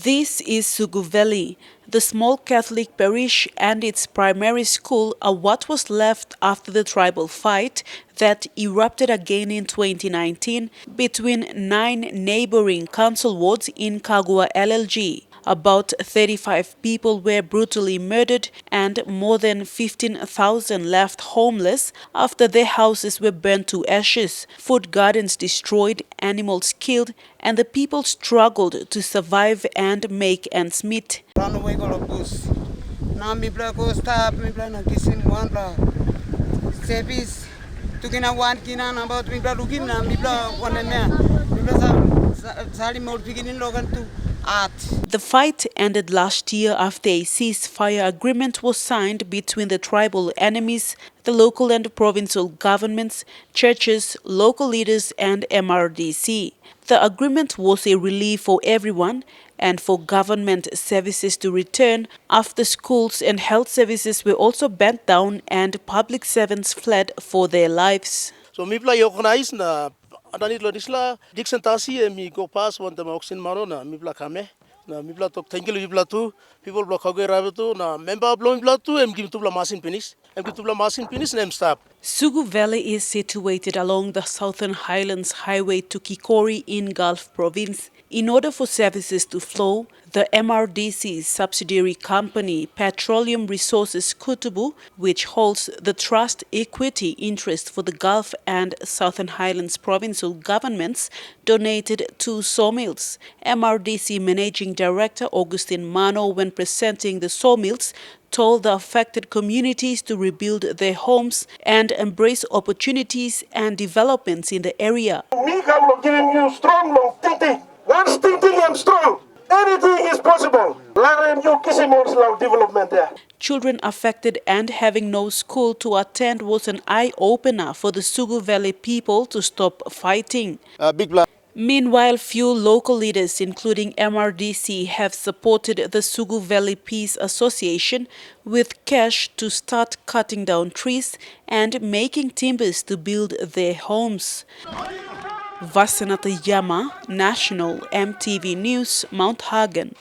This is Sugu Valley. The small Catholic parish and its primary school are what was left after the tribal fight that erupted again in 2019 between 9 neighboring council wards in Kagua LLG. About 35 people were brutally murdered and more than 15,000 left homeless after their houses were burnt to ashes, food gardens destroyed, animals killed, and the people struggled to survive and make ends meet. The fight ended last year after a ceasefire agreement was signed between the tribal enemies, the local and provincial governments, churches, local leaders and MRDC. The agreement was a relief for everyone and for government services to return after schools and health services were also burnt down and public servants fled for their lives. So mi pla organize na adani lo disla Dixon tasi mi go pass one the oxin maro na mi pla kame na mi pla tok thank you mi pla tu people block hoge rabetu na member blow mi pla tu em give tu pla machine finish nem stop. Sugu Valley is situated along the Southern Highlands Highway to Kikori in Gulf Province. In order for services to flow, the MRDC's subsidiary company, Petroleum Resources Kutubu, which holds the trust equity interest for the Gulf and Southern Highlands provincial governments, donated 2 sawmills. MRDC Managing Director Augustine Mano, when presenting the sawmills, told the affected communities to rebuild their homes and embrace opportunities and developments in the area. Me come giving you strong long thinking. Once thinking I'm strong, anything is possible. Development there. Children affected and having no school to attend was an eye-opener for the Sugu Valley people to stop fighting. Meanwhile, few local leaders, including MRDC, have supported the Sugu Valley Peace Association with cash to start cutting down trees and making timbers to build their homes. Vasinatta Yama, National EMTV News, Mount Hagen.